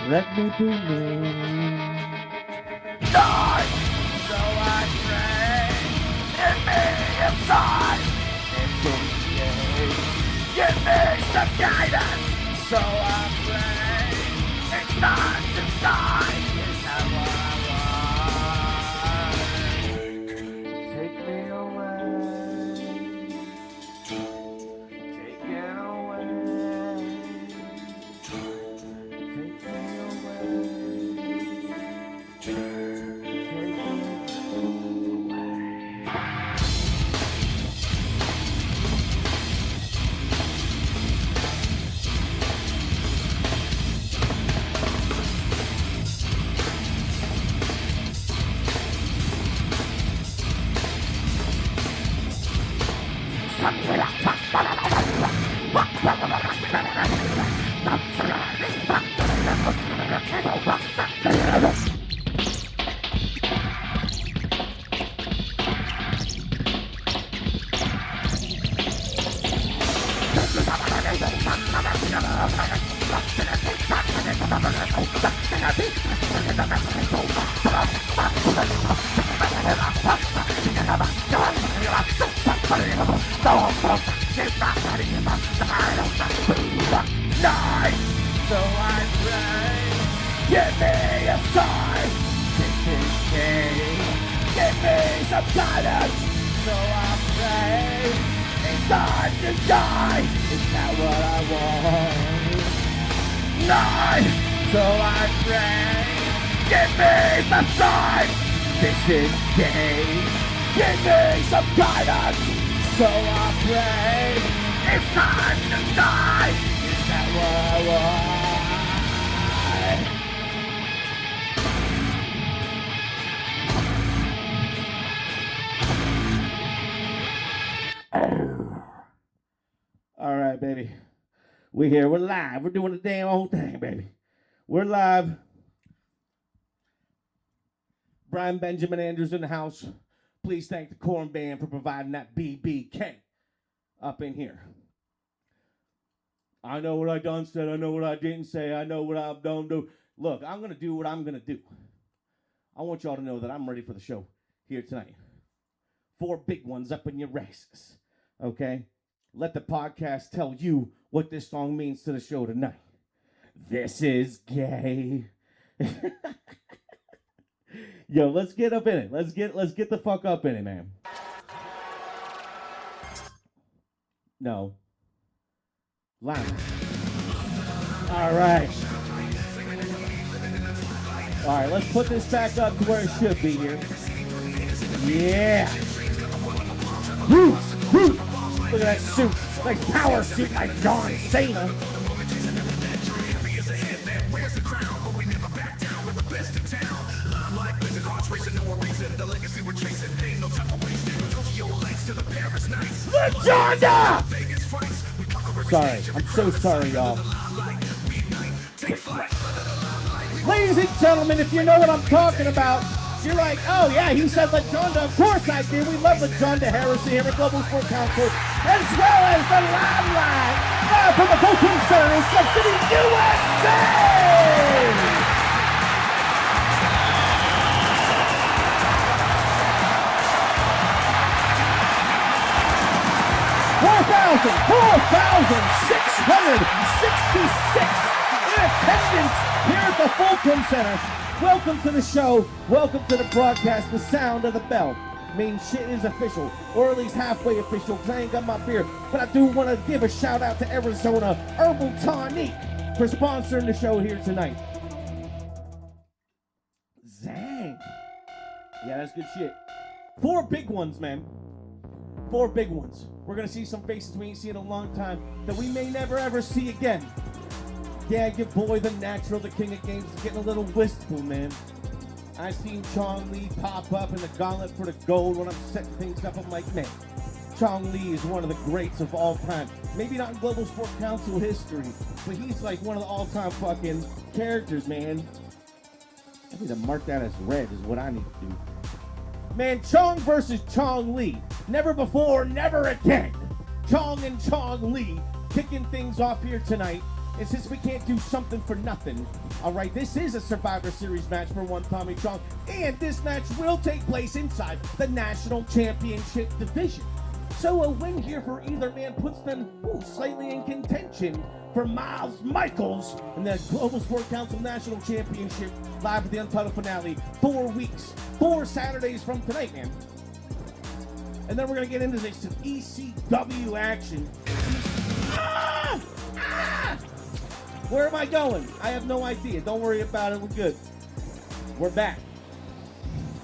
Let me be me. Die! So I pray. Give me a sign. Give me some guidance. So I pray. It's not to die. It's not what I want. Take me away. Take it away. So I pray, give me a sign. Give me some guidance. So I pray, it's time to die. Is that what I want? Die. So I pray, give me some sign. This is gay. Give me some guidance. So I pray, it's time to die. Is that what I want? All right, baby. We're here. We're live. We're doing the damn whole thing, baby. We're live. Brian Benjamin Andrews in the house. Please thank the Corn Band for providing that BBK up in here. I know what I done said. I know what I didn't say. I know what I've done do. Look, I'm going to do what I'm going to do. I want y'all to know that I'm ready for the show here tonight. 4 big ones up in your races. Okay? Let the podcast tell you what this song means to the show tonight. This is gay. Yo, let's get up in it. Let's get the fuck up in it, man. No. Line. All right. All right, let's put this back up to where it should be here. Yeah. Woo, woo. Look at that suit. Like power suit like John Cena. Legenda! Sorry, I'm so sorry, y'all. Ladies and gentlemen, if you know what I'm talking about, you're like, oh yeah, he said Legenda. Of course I do. We love Legenda Harrison here at Global Sport Council, as well as the Limelight, live from the Fulton Center in Sub City, USA! 4,666 in attendance here at the Fulton Center. Welcome to the show. Welcome to the broadcast. The sound of the bell means shit is official, or at least halfway official, because I ain't got my beer. But I do want to give a shout out to Arizona Herbal Tonic for sponsoring the show here tonight. Zang. Yeah, that's good shit. 4 big ones, man. 4 big ones. We're going to see some faces we ain't seen in a long time that we may never ever see again. Yeah, your boy, the natural, the king of games, is getting a little wistful, man. I seen Chong Lee pop up in the gauntlet for the gold when I'm setting things up. I'm like, man, Chong Lee is one of the greats of all time. Maybe not in Global Sport Council history, but he's like one of the all-time fucking characters, man. I need to mark that as red is what I need to do. Man, Chong versus Chong Li. Never before, never again. Chong and Chong Li kicking things off here tonight. And since we can't do something for nothing, all right, this is a Survivor Series match for one Tommy Chong. And this match will take place inside the National Championship division. So a win here for either man puts them slightly in contention for Miles Michaels in the Global Sport Council National Championship live at the Untitled Finale. 4 weeks, 4 Saturdays from tonight, man. And then we're going to get into this some ECW action. Where am I going? I have no idea. Don't worry about it. We're good. We're back.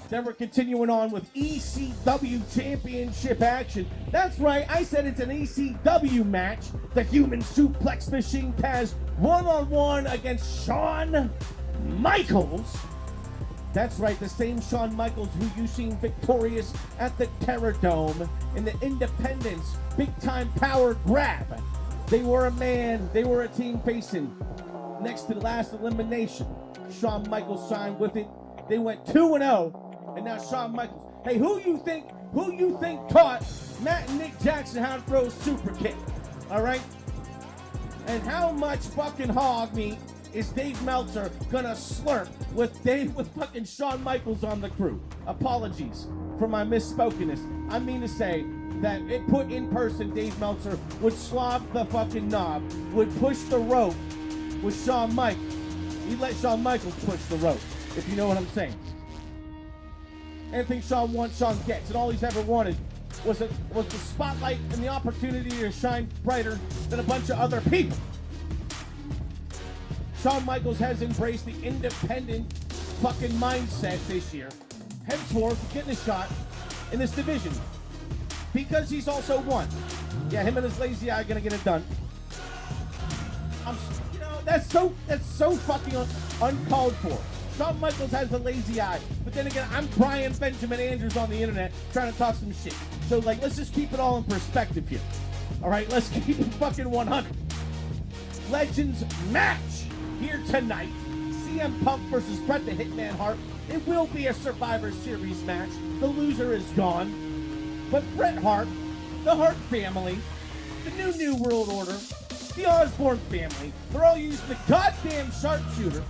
Then we're continuing on with ECW Championship action. That's right, I said it's an ECW match. The Human Suplex Machine Taz one-on-one against Shawn Michaels. That's right, the same Shawn Michaels who you've seen victorious at the Terror Dome in the Independence big-time power grab. They were a man, they were a team facing next to the last elimination. Shawn Michaels signed with it. They went 2-0. And now Shawn Michaels. Hey, who you think taught Matt and Nick Jackson how to throw a super kick? All right? And how much fucking hog meat is Dave Meltzer gonna slurp with fucking Shawn Michaels on the crew? Apologies for my misspokenness. I mean to say that it put in person, Dave Meltzer would slop the fucking knob, would push the rope with Shawn Michaels. He'd let Shawn Michaels push the rope, if you know what I'm saying. Anything Shawn wants, Shawn gets, and all he's ever wanted was the spotlight and the opportunity to shine brighter than a bunch of other people. Shawn Michaels has embraced the independent fucking mindset this year, henceforth getting a shot in this division because he's also won. Yeah, him and his lazy eye are gonna get it done. That's so fucking uncalled for. Shawn Michaels has the lazy eye, but then again, I'm Brian Benjamin Andrews on the internet trying to talk some shit. So, let's just keep it all in perspective here. All right, let's keep it fucking 100. Legends match here tonight. CM Punk versus Bret the Hitman Hart. It will be a Survivor Series match. The loser is gone. But Bret Hart, the Hart family, the New World Order, the Osborne family, they're all using the goddamn sharpshooter.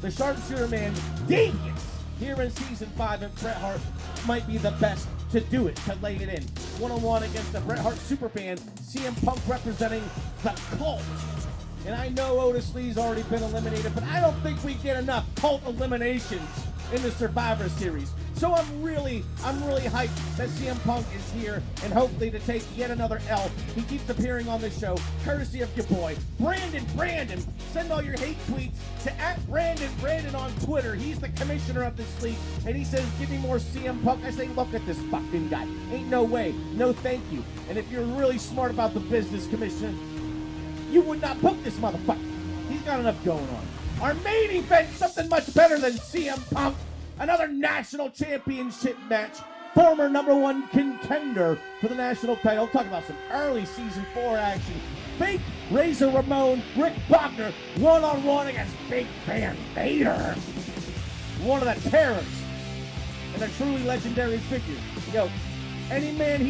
The sharpshooter man, Devious, here in Season 5, and Bret Hart might be the best to do it, to lay it in. One-on-one against the Bret Hart superfan, CM Punk representing the Cult. And I know Otis Lee's already been eliminated, but I don't think we get enough Cult eliminations in the Survivor Series. So I'm really hyped that CM Punk is here and hopefully to take yet another L. He keeps appearing on this show, courtesy of your boy, Brandon. Send all your hate tweets to @Brandon on Twitter. He's the commissioner of this league, and he says, give me more CM Punk. I say, look at this fucking guy. Ain't no way. No thank you. And if you're really smart about the business, Commissioner, you would not book this motherfucker. He's got enough going on. Our main event, something much better than CM Punk. Another national championship match. Former #1 contender for the national title. Talk about some early Season 4 action. Fake Razor Ramon, Rick Bogner, one-on-one against Big Van Vader. One of the terrors. And a truly legendary figure. Yo, any man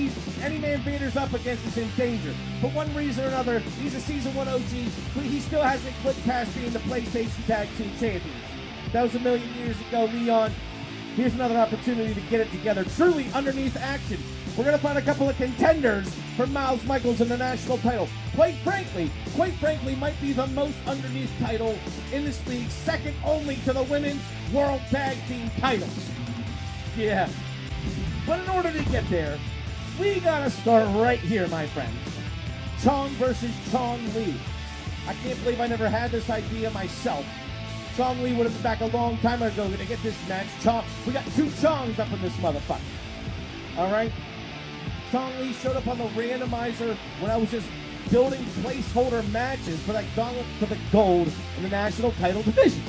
Vader's up against is in danger. For one reason or another, he's a Season 1 OG, but he still hasn't clicked past being the PlayStation Tag Team Champions. That was a million years ago, Leon. Here's another opportunity to get it together. Truly underneath action. We're going to find a couple of contenders for Miles Michaels in the national title. Quite frankly, might be the most underneath title in this league, second only to the women's World Tag Team titles. Yeah. But in order to get there, we got to start right here, my friends. Chong versus Chong Li. I can't believe I never had this idea myself. Chong Li would have been back a long time ago to get this match. We got 2 Chongs up in this motherfucker. All right? Chong Li showed up on the randomizer when I was just building placeholder matches for that gauntlet for the gold in the national title division.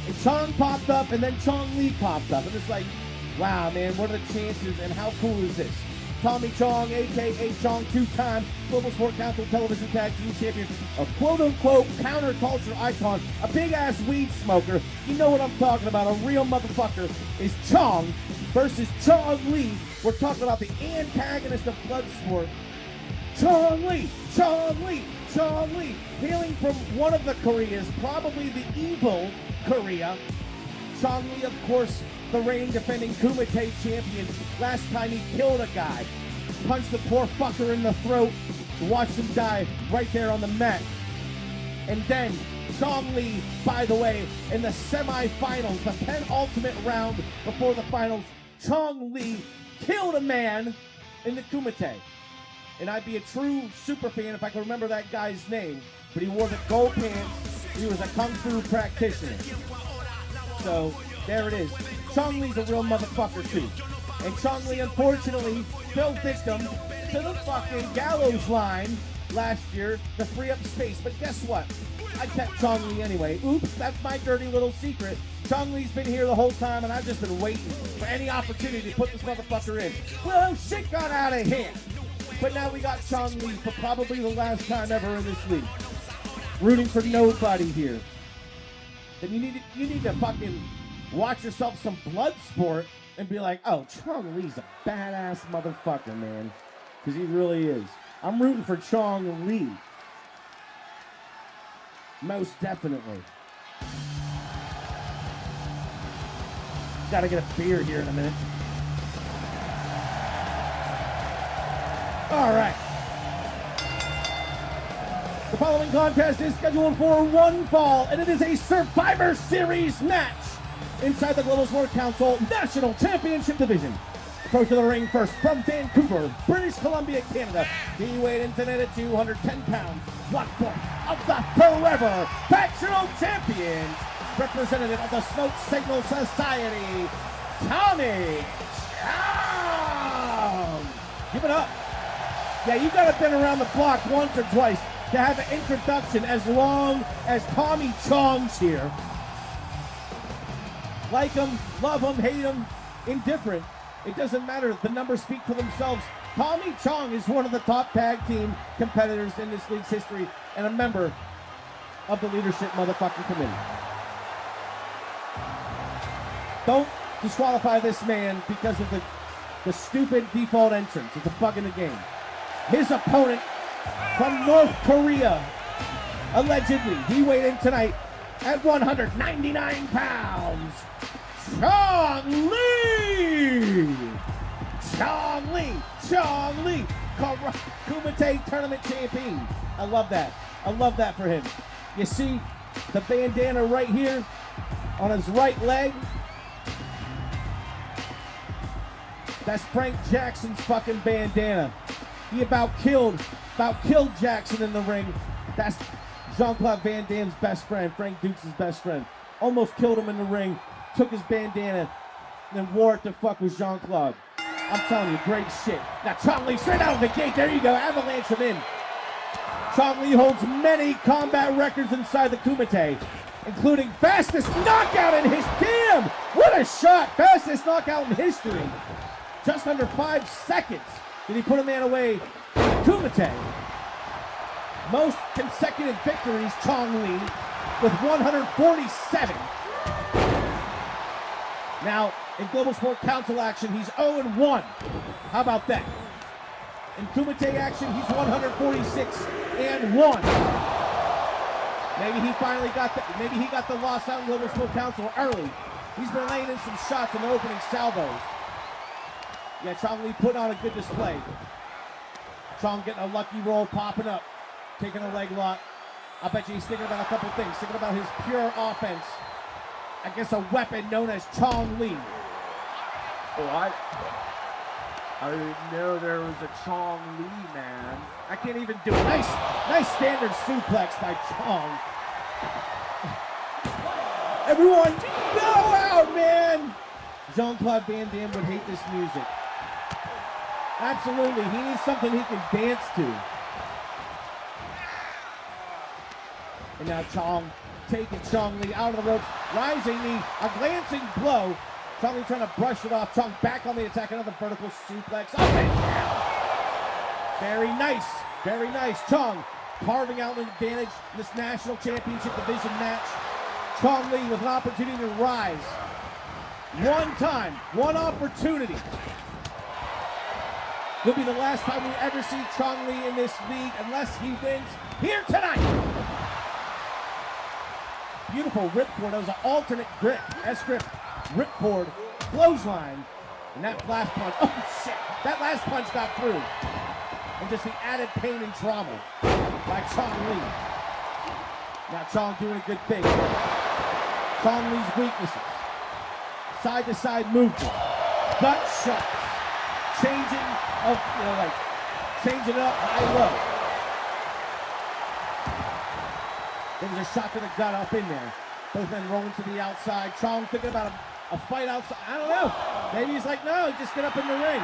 And Chong popped up, and then Chong Li popped up. And it's like, wow, man, what are the chances, and how cool is this? Tommy Chong, a.k.a. Chong, 2-time Global Sport Council Television Tag Team Champion, a quote-unquote counterculture icon, a big-ass weed smoker. You know what I'm talking about, a real motherfucker is Chong versus Chong Li. We're talking about the antagonist of Bloodsport. Chong Li, Chong Li, Chong Li, hailing from one of the Koreas, probably the evil Korea. Chong Li, of course, the reigning defending Kumite champion. Last time he killed a guy, punched the poor fucker in the throat, watched him die right there on the mat. And then Chong Li, by the way, in the semifinals, the penultimate round before the finals, Chong Li killed a man in the Kumite. And I'd be a true super fan if I could remember that guy's name. But he wore the gold pants. He was a kung fu practitioner. So there it is. Chong Li's a real motherfucker too. And Chong Li unfortunately fell victim to the fucking gallows line last year to free up space. But guess what? I kept Chong Li anyway. Oops, that's my dirty little secret. Chong Li's been here the whole time, and I've just been waiting for any opportunity to put this motherfucker in. Well, shit got out of hand. But now we got Chong Li for probably the last time ever in this league. Rooting for nobody here. Then you need to fucking watch yourself some Bloodsport and be like, oh, Chong Li's a badass motherfucker, man. Because he really is. I'm rooting for Chong Li. Most definitely. Gotta get a beer here in a minute. All right. The following contest is scheduled for one fall, and it is a Survivor Series match inside the Global Sport Council National Championship Division. Approach to the ring first from Vancouver, British Columbia, Canada. He weighed in tonight at 210 pounds. 1 foot of the Forever Factional Champions, representative of the Smoke Signal Society, Tommy Chong. Give it up. Yeah, you gotta been around the block once or twice to have an introduction as long as Tommy Chong's here. Like him, love him, hate him, indifferent. It doesn't matter. The numbers speak for themselves. Tommy Chong is one of the top tag team competitors in this league's history and a member of the leadership motherfucking committee. Don't disqualify this man because of the stupid default entrance. It's a bug in the game. His opponent from North Korea, allegedly, he weighed in tonight at 199 pounds. Chong Li! Chong Li! Chong Li! Kumite Tournament Champion. I love that. I love that for him. You see the bandana right here on his right leg? That's Frank Jackson's fucking bandana. He about killed Jackson in the ring. That's Jean-Claude Van Damme's best friend, Frank Dukes' best friend. Almost killed him in the ring, took his bandana, and then wore it to fuck with Jean-Claude. I'm telling you, great shit. Now Chong Li straight out of the gate, there you go, avalanche him in. Chong Li holds many combat records inside the Kumite, including fastest knockout in his damn! What a shot! Fastest knockout in history. Just under 5 seconds did he put a man away in the Kumite. Most consecutive victories, Chong Li, with 147. Now, in Global Sport Council action, he's 0-1. How about that? In Kumite action, he's 146-1. Maybe he finally got the loss out in Global Sport Council early. He's been laying in some shots in the opening salvos. Yeah, Chong Li putting on a good display. Chong getting a lucky roll, popping up, taking a leg lock. I bet you he's thinking about a couple things, thinking about his pure offense against a weapon known as Chong Li. Oh, I didn't know there was a Chong Li, man. I can't even do it. Nice standard suplex by Chong. Everyone, go out, man! Jean-Claude Van Damme would hate this music. Absolutely, he needs something he can dance to. And now Chong taking Chong Li out of the ropes. Rising knee, a glancing blow. Chong Li trying to brush it off. Chong back on the attack, another vertical suplex. Up and down. Very nice, very nice. Chong carving out an advantage in this national championship division match. Chong Li with an opportunity to rise One time, one opportunity. Will be the last time we ever see Chong Li in this league unless he wins here tonight. Beautiful ripcord. That was an alternate grip. S-grip, ripcord, clothesline. And that last punch, oh shit, that last punch got through. And just the added pain and trauma by Chong Li. Now Chong doing a good thing. Chong Li's weaknesses. Side to side movement. Gut shots. Changing of, changing it up high low. There was a shot to the gut up in there. Both men rolling to the outside. Chong thinking about a fight outside. I don't know. Maybe he's like, no, just get up in the ring.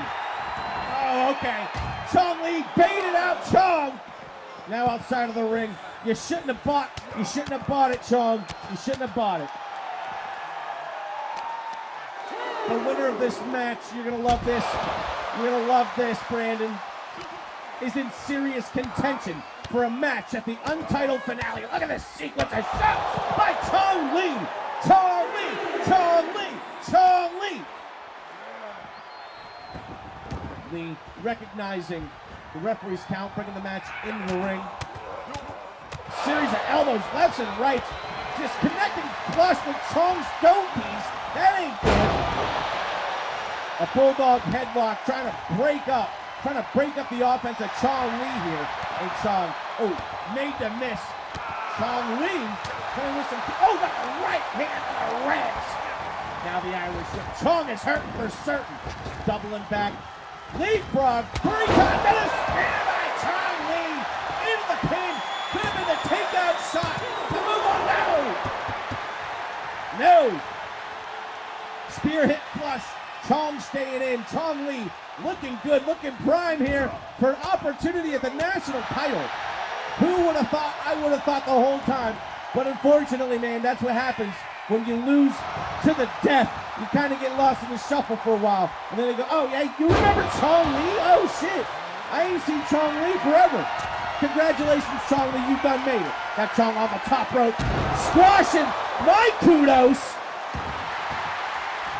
Oh, okay. Chong Li baited out Chong. Now outside of the ring. You shouldn't have bought it, Chong. You shouldn't have bought it. The winner of this match, you're gonna love this. You're gonna love this, Brandon. Is in serious contention for a match at the untitled finale. Look at this sequence of shots by Chong Li. Chong Li. Chong Li. Chong Li. Li recognizing the referee's count, bringing the match into the ring. Series of elbows, lefts and rights, just connecting flush with Chong's dome piece. That ain't good. A bulldog headlock trying to break up the offense of Chong Li here. And Chong, made the miss. Chong Li coming with some, got the right hand to the ribs. Now the Irish whip. Chong is hurting for certain. Doubling back. Leapfrog, three times, and a spear by Chong Li into the pin. Could have been the takeout shot to move on. No. Spear hit flush. Chong staying in. Chong Li looking good, looking prime here for an opportunity at the national title. Who would have thought? I would have thought the whole time. But unfortunately, man, that's what happens when you lose to the death. You kind of get lost in the shuffle for a while. And then they go, oh, yeah, you remember Chong Li? Oh, shit. I ain't seen Chong Li forever. Congratulations, Chong Li. You done made it. Got Chong on the top rope. Squashing. My kudos.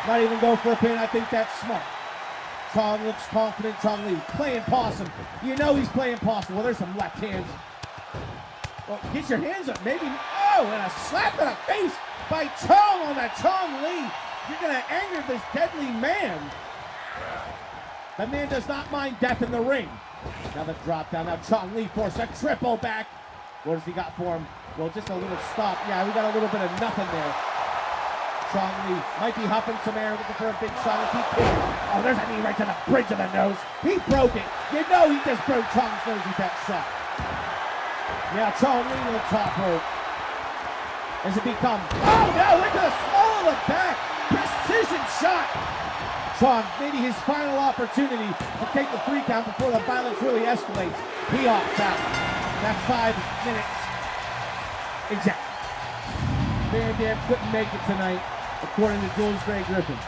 Not even go for a pin. I think that's smart. Chong looks confident. Chong Li playing possum. You know he's playing possum. Well, there's some left hands. Well, get your hands up, maybe. Oh, and a slap to the face by Chong on that Chong Li. You're going to anger this deadly man. The man does not mind death in the ring. Now the drop down. Now Chong Li forced a triple back. What has he got for him? Well, just a little stop. Yeah, we got a little bit of nothing there. Chong Li might be huffing some air, looking for a big shot. Oh, there's a knee right to the bridge of the nose. He broke it. You know he just broke Chong's nose with that shot. Yeah, Chong Li to the top rope. As it becomes, oh no, look at the small of the back. Precision shot. Chong, maybe his final opportunity to take the 3 count before the violence really escalates. He opts out. That's 5 minutes. Exactly. Van Dam couldn't make it tonight, according to Jules Gray Griffin.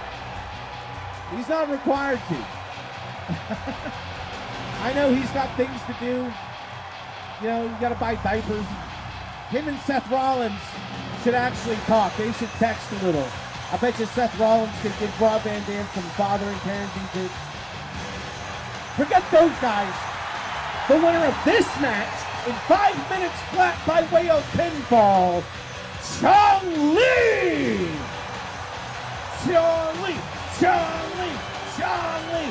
He's not required to. I know he's got things to do. You know, you got to buy diapers. Him and Seth Rollins should actually talk. They should text a little. I bet you Seth Rollins could give Rob Van Dam some father and parenting tips. Forget those guys. The winner of this match in 5 minutes flat by way of pinfall, Chong Li! Chong Li! Chong Li! Chong Li!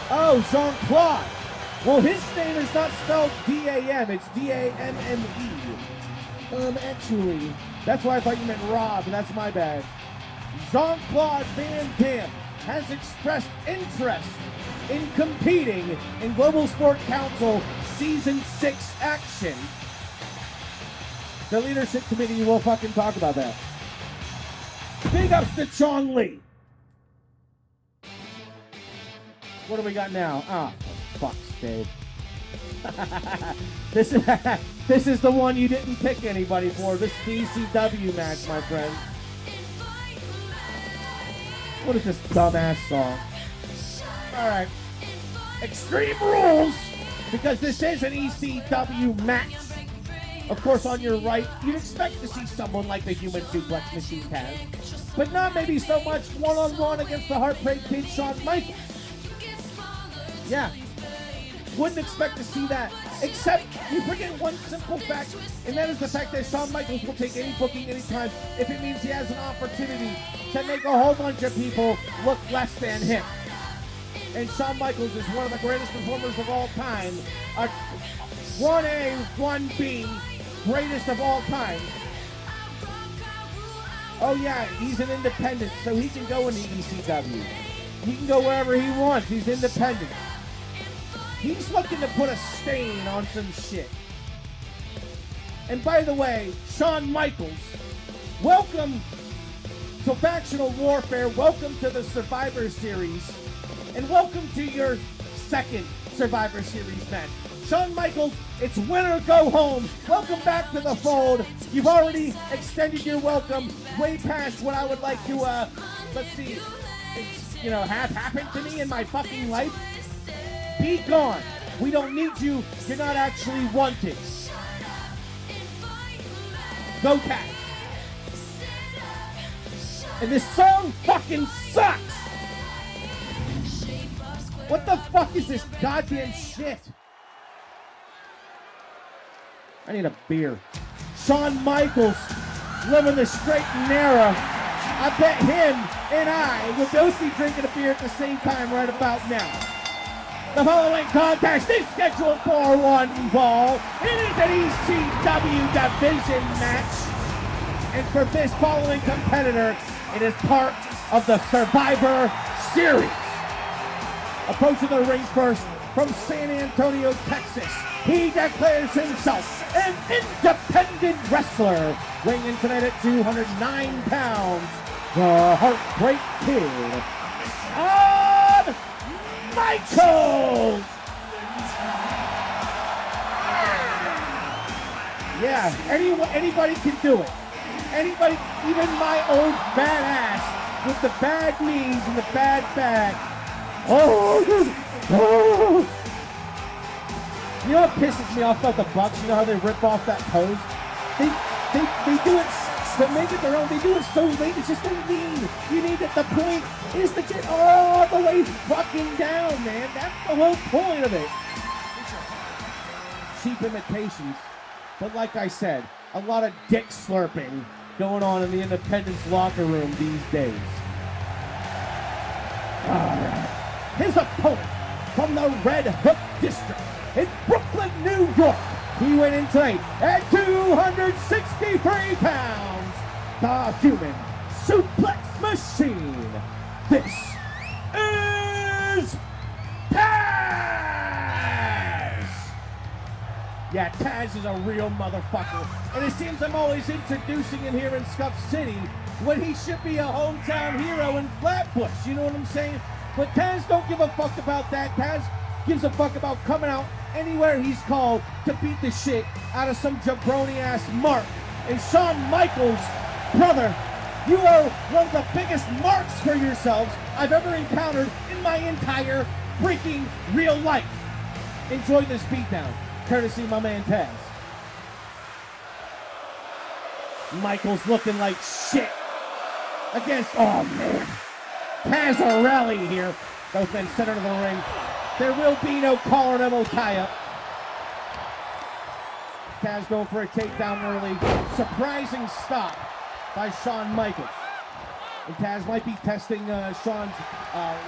Oh, Jean-Claude. Well, his name is not spelled D-A-M, it's D-A-M-M-E. Actually, that's why I thought you meant Rob, and that's my bad. Jean-Claude Van Damme has expressed interest in competing in Global Sport Council Season 6 action. The leadership committee will fucking talk about that. Big ups to Chong Li. What do we got now? Ah, fuck, Dave. This is the one you didn't pick anybody for. This DCW match, my friend. What is this dumbass song? Alright. Extreme Rules, because this is an ECW match. Of course, on your right, you'd expect to see someone like the Human Suplex Machine Taz. but not maybe so much one-on-one against the Heartbreak Kid, Shawn Michaels. Yeah, wouldn't expect to see that, except you forget one simple fact, and that is the fact that Shawn Michaels will take any booking anytime if it means he has an opportunity to make a whole bunch of people look less than him. And Shawn Michaels is one of the greatest performers of all time. 1A, 1B, greatest of all time. Oh yeah, he's an independent, so he can go into ECW. He can go wherever he wants. He's independent. He's looking to put a stain on some shit. And by the way, Shawn Michaels, welcome to Factional Warfare. Welcome to the Survivor Series. And welcome to your second Survivor Series match. Shawn Michaels, it's win or go home. Welcome back to the fold. You've already extended your welcome way past what I would like to, let's see, have happened to me in my fucking life. Be gone. We don't need you. You're not actually wanted. Go Taz. And this song fucking sucks. What the fuck is this goddamn shit? I need a beer. Shawn Michaels, living the straight and narrow. I bet him and I will both be drinking a beer at the same time right about now. The following contest is scheduled for one fall. It is an ECW division match. And for this following competitor, it is part of the Survivor Series. Approaching the ring first from San Antonio, Texas, he declares himself an independent wrestler, weighing in tonight at 209 pounds, the Heartbreak Kid, Shawn Michaels! Yeah, anybody can do it. Anybody, even my old badass with the bad knees and the bad back. Oh! You know what pisses me off about the Bucks? You know how they rip off that pose? They do it, but make it their own. They do it so late. It's just so lean. You need it. The point is to get all the way fucking down, man. That's the whole point of it. Cheap imitations. But like I said, a lot of dick slurping going on in the Independence locker room these days. All right. His opponent from the Red Hook District in Brooklyn, New York. He went in tonight at 263 pounds. The Human Suplex Machine. This is Taz. Yeah, Taz is a real motherfucker. And it seems I'm always introducing him here in Scuff City when he should be a hometown hero in Flatbush. You know what I'm saying? But Taz don't give a fuck about that. Taz gives a fuck about coming out anywhere he's called to beat the shit out of some jabroni-ass mark. And Shawn Michaels, brother, you are one of the biggest marks for yourselves I've ever encountered in my entire freaking real life. Enjoy this beatdown, courtesy of my man Taz. Michaels looking like shit against, oh man. Taz a rally here. Both men center of the ring. There will be no collar and elbow tie-up. Taz going for a takedown early. Surprising stop by Shawn Michaels. And Taz might be testing Shawn's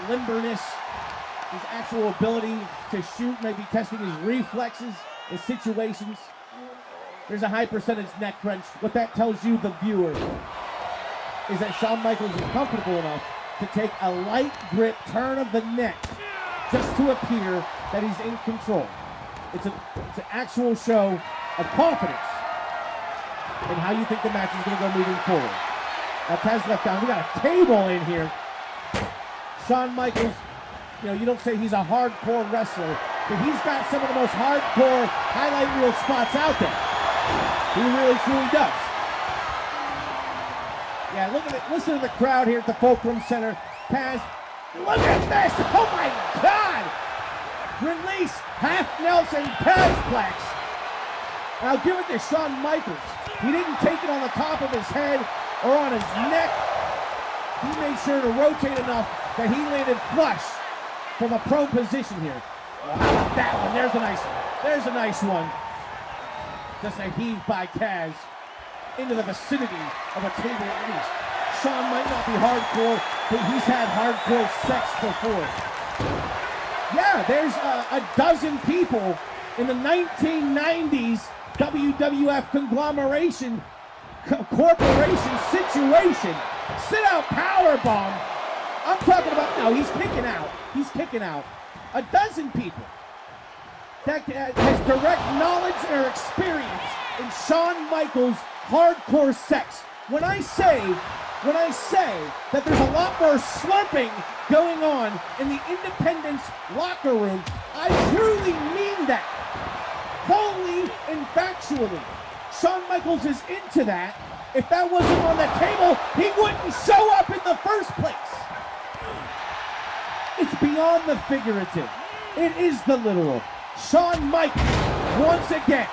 limberness, his actual ability to shoot, maybe testing his reflexes in situations. There's a high percentage neck crunch. What that tells you, the viewer, is that Shawn Michaels is comfortable enough to take a light grip turn of the neck just to appear that he's in control. It's an actual show of confidence in how you think the match is going to go moving forward. Now Taz left down. We got a table in here. Shawn Michaels, you don't say he's a hardcore wrestler, but he's got some of the most hardcore highlight reel spots out there. He really, truly does. Yeah, look at it. Listen to the crowd here at the Fulcrum Center. Taz, look at this! Oh my God! Release half Nelson Tazplex. I'll give it to Shawn Michaels. He didn't take it on the top of his head or on his neck. he made sure to rotate enough that he landed flush from a prone position here. Well, how about that one? There's a nice one. There's a nice one. Just a heave by Taz into the vicinity of a table at least. Shawn might not be hardcore, but he's had hardcore sex before. Yeah, there's a dozen people in the 1990s WWF conglomeration corporation situation. Sit out powerbomb. I'm talking about, no, he's kicking out. He's kicking out. A dozen people that has direct knowledge or experience in Shawn Michaels' hardcore sex. When I say that there's a lot more slurping going on in the Independence locker room, I truly mean that. Wholly and factually. Shawn Michaels is into that. If that wasn't on the table, he wouldn't show up in the first place. It's beyond the figurative. It is the literal. Shawn Michaels, once again.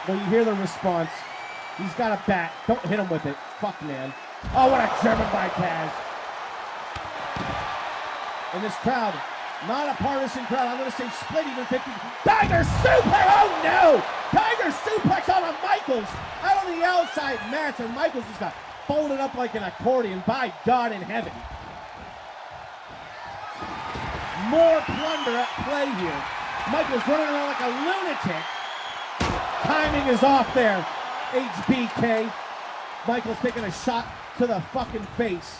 Well, you hear the response. He's got a bat. Don't hit him with it. Fuck, man. Oh, what a German by Taz. And this crowd, not a partisan crowd. I'm going to say split even 50. Tiger suplex! Oh, no! Tiger suplex on a Michaels. Out on the outside mats, and Michaels just got folded up like an accordion. By God in heaven. More plunder at play here. Michaels running around like a lunatic. Timing is off there. HBK. Michaels taking a shot to the fucking face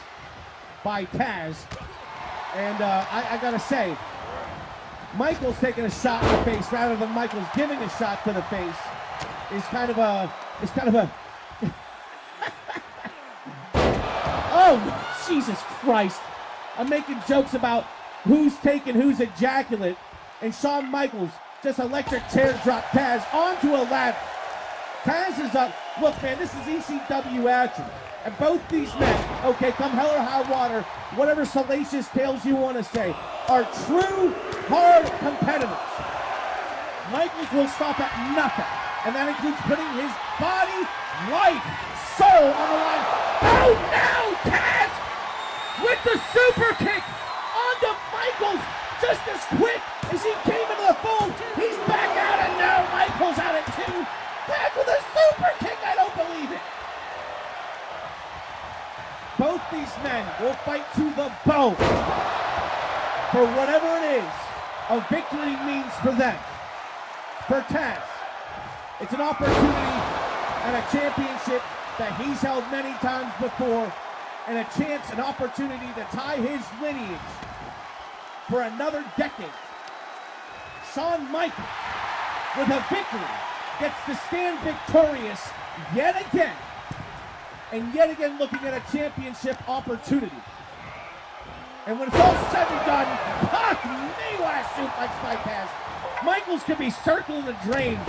by Taz. And I gotta say, Michaels taking a shot in the face rather than Michaels giving a shot to the face is kind of a, oh, Jesus Christ. I'm making jokes about who's taking whose ejaculate, and Shawn Michaels just electric chair drop Taz onto a ladder. Taz is up. Look, man, this is ECW action. And both these men, okay, come hell or high water, whatever salacious tales you want to say, are true, hard competitors. Michaels will stop at nothing. And that includes putting his body, life, soul on the line. Oh, no, Taz! With the super kick onto Michaels just as quick as he came into the fold. He's back out, and now Michaels out at two. Taz with a super kick, I don't believe it. Both these men will fight to the bone for whatever it is a victory means for them. For Taz, it's an opportunity and a championship that he's held many times before, and a chance, an opportunity to tie his lineage for another decade. Shawn Michaels, with a victory, gets to stand victorious yet again. And yet again looking at a championship opportunity. And when it's all said and done, fuck me, what a suplex by Taz. Michaels could be circling the drain.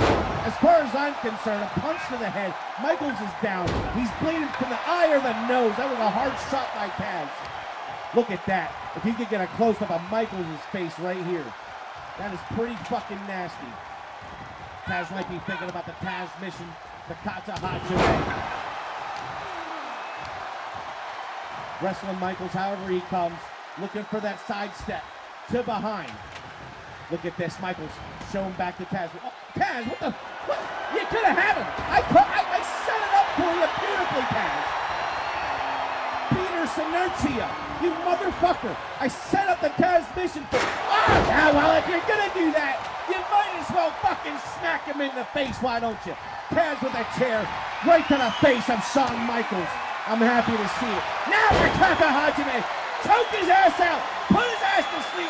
As far as I'm concerned, a punch to the head. Michaels is down. He's bleeding from the eye or the nose. That was a hard shot by Taz. Look at that. If you could get a close-up of Michaels' face right here. That is pretty fucking nasty. Taz might be thinking about the Taz mission, the Kata Hajime. Wrestling Michaels however he comes, looking for that sidestep to behind. Look at this, Michaels showing back to Taz. Oh, Taz, what? You could have had him. I set it up for you beautifully, Taz. Peter Sinertia, you motherfucker. I set up the Taz mission for, yeah, well, if you're gonna do that, you might as well fucking smack him in the face, why don't you? Taz with a chair right to the face of Shawn Michaels. I'm happy to see it. Now for Kata Hajime. Choke his ass out. Put his ass to sleep.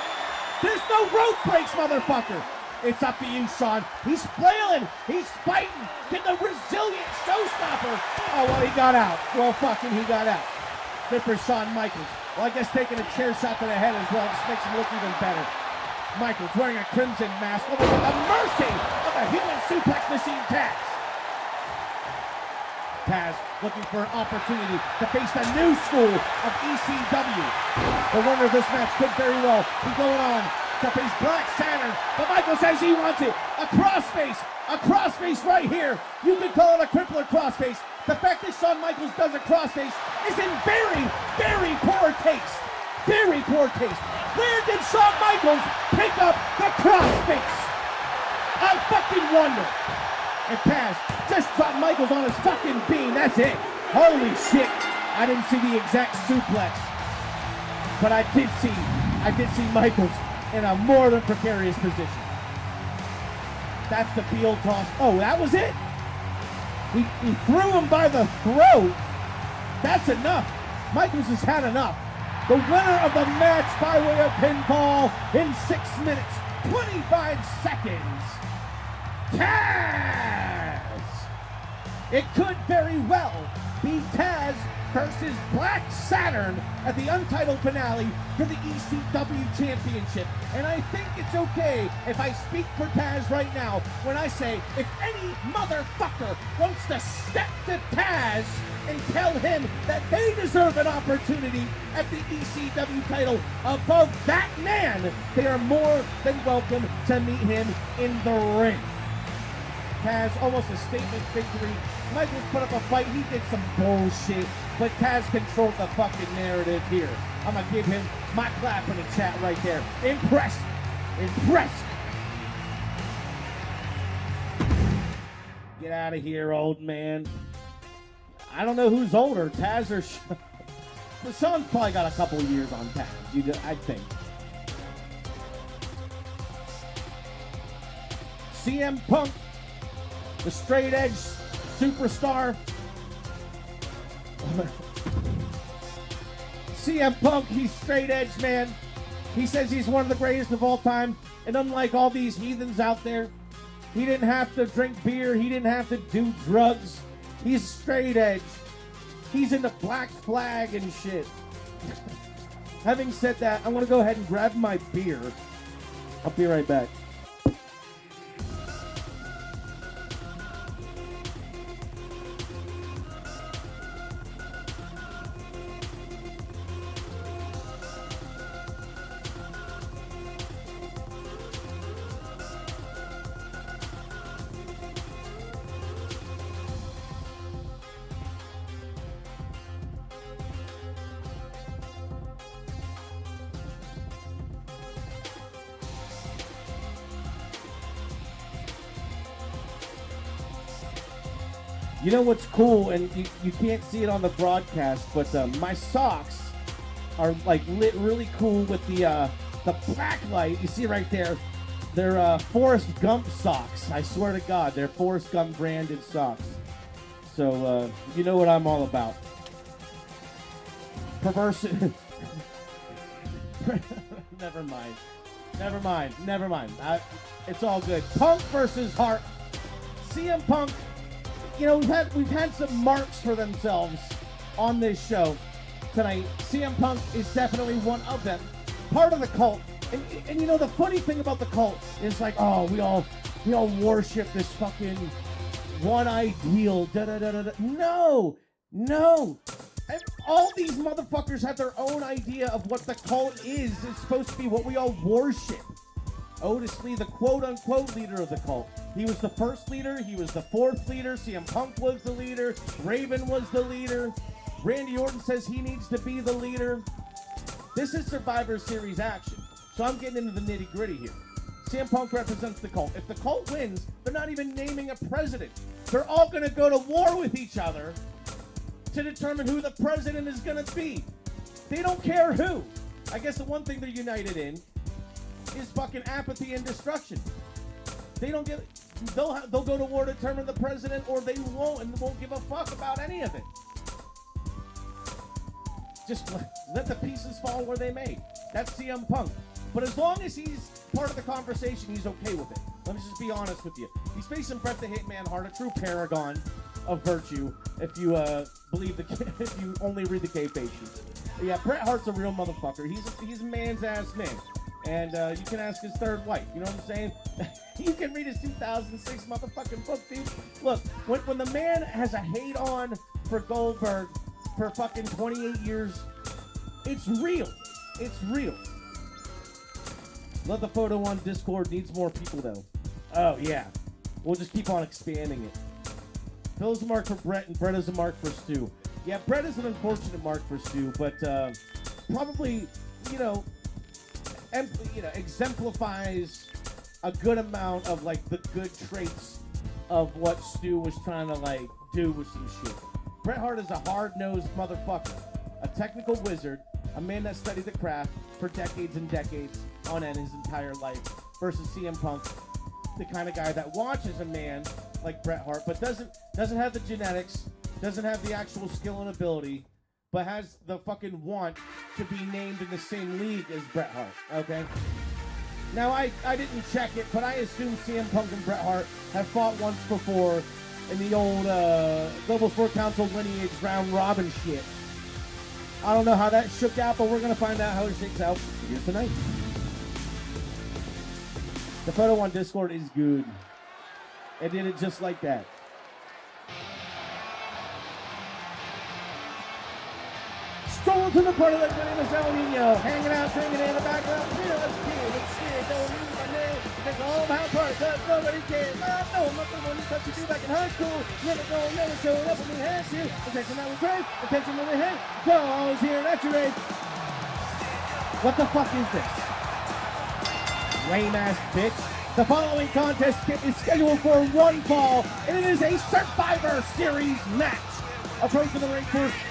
There's no rope breaks, motherfucker. It's up to you, Shawn. He's flailing. He's fighting. Get the resilient showstopper. Oh, well, he got out. Well, fucking he got out. Good for Shawn Michaels. Well, I guess taking a chair shot to the head as well just makes him look even better. Michaels wearing a crimson mask over the mercy of a human suplex machine Taz. Taz looking for an opportunity to face the new school of ECW. The winner of this match could very well be going on to face Black Saturn, but Michael says he wants it. A crossface right here. You could call it a crippler crossface. The fact that Shawn Michaels does a crossface is in very, very poor taste. Very poor taste. Where did Shawn Michaels pick up the crossface? I fucking wonder. And Taz just dropped Michaels on his fucking beam. That's it. Holy shit. I didn't see the exact suplex. But I did see Michaels in a more than precarious position. That's the field toss. Oh, that was it? He threw him by the throat. That's enough. Michaels has had enough. The winner of the match by way of pinfall in 6 minutes, 25 seconds. Taz! It could very well be Taz versus Black Saturn at the Untitled finale for the ECW Championship. And I think it's okay if I speak for Taz right now when I say if any motherfucker wants to step to Taz and tell him that they deserve an opportunity at the ECW title above that man, they are more than welcome to meet him in the ring. Taz, almost a statement victory. Michaels put up a fight. He did some bullshit, but Taz controlled the fucking narrative here. I'm gonna give him my clap in the chat right there. Impressed. Impressed. Get out of here, old man. I don't know who's older, Taz or Shawn. But Shawn's probably got a couple years on Taz, I think. CM Punk, the straight edge superstar. CM Punk, he's straight edge, man. He says he's one of the greatest of all time. And unlike all these heathens out there, he didn't have to drink beer. He didn't have to do drugs. He's straight edge. He's into Black Flag and shit. Having said that, I'm going to go ahead and grab my beer. I'll be right back. You know what's cool, and you can't see it on the broadcast, but my socks are like lit really cool with the black light. You see right there, they're Forrest Gump socks. I swear to God, they're Forrest Gump branded socks. So you know what I'm all about. Perverse. Never mind. It's all good. Punk versus Hart. CM Punk. You know, we've had some marks for themselves on this show tonight. CM Punk is definitely one of them. Part of the cult. And you know, the funny thing about the cult is like, oh, we all worship this fucking one ideal. No. And all these motherfuckers have their own idea of what the cult is. It's supposed to be what we all worship. Otis Lee, the quote-unquote leader of the cult. He was the first leader. He was the fourth leader. CM Punk was the leader. Raven was the leader. Randy Orton says he needs to be the leader. This is Survivor Series action. So I'm getting into the nitty-gritty here. CM Punk represents the cult. If the cult wins, they're not even naming a president. They're all going to go to war with each other to determine who the president is going to be. They don't care who. I guess the one thing they're united in is fucking apathy and destruction. They don't give. They'll go to war to determine the president, or they won't, and won't give a fuck about any of it. Just let the pieces fall where they may. That's CM Punk. But as long as he's part of the conversation, he's okay with it. Let me just be honest with you. He's facing Bret the Hitman Hart, a true paragon of virtue. If you if you only read the kayfabe sheet. Yeah, Bret Hart's a real motherfucker. He's a man's ass man. And you can ask his third wife. You know what I'm saying? You can read his 2006 motherfucking book, dude. Look, when the man has a hate on for Goldberg for fucking 28 years, it's real. It's real. Let the photo on Discord needs more people, though. Oh, yeah. We'll just keep on expanding it. Phil is a mark for Brett, and Brett is a mark for Stu. Yeah, Brett is an unfortunate mark for Stu, but probably, exemplifies a good amount of, like, the good traits of what Stu was trying to, like, do with some shit. Bret Hart is a hard-nosed motherfucker, a technical wizard, a man that studied the craft for decades and decades on end his entire life, versus CM Punk, the kind of guy that watches a man like Bret Hart, but doesn't have the genetics, doesn't have the actual skill and ability, but has the fucking want to be named in the same league as Bret Hart, okay? Now, I didn't check it, but I assume CM Punk and Bret Hart have fought once before in the old Global Sport Council lineage round robin shit. I don't know how that shook out, but we're going to find out how it shakes out here tonight. The photo on Discord is good. It did it just like that. Strolling to the party like my name is El Nino. Hanging out, drinking in the background. Let's get don't need my name. It's all about parts, cause nobody cares. I know I'm not the one who touched you back in high school. Never going, never showing up when we had to. Attention that was great. Attention when we had. So I was here at your age. What the fuck is this? Lame ass bitch. The following contest is scheduled for one fall, and it is a Survivor Series match. Approaching the ring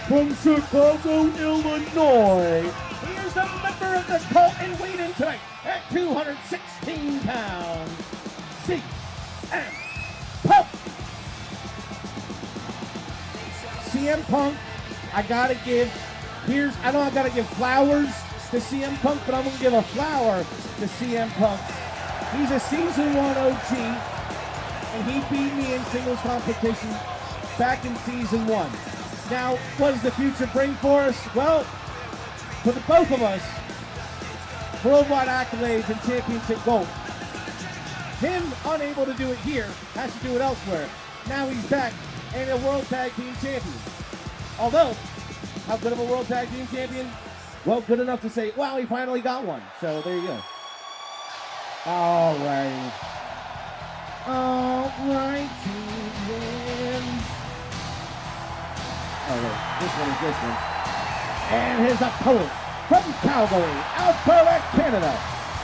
from Chicago, Illinois. He is a member of the cult and weighing tonight at 216 pounds. CM Punk. CM Punk, I gotta give flowers to CM Punk, but I'm gonna give a flower to CM Punk. He's a season 1 OG, and he beat me in singles competition back in season 1. Now, what does the future bring for us? Well, for the both of us, worldwide accolades and championship gold. Him unable to do it here, has to do it elsewhere. Now he's back and a World Tag Team Champion. Although, how good of a World Tag Team Champion? Well, good enough to say, well, he finally got one. So there you go. All right. All right, then. Oh, wait. This one. And his opponent from Calgary, Alberta, Canada,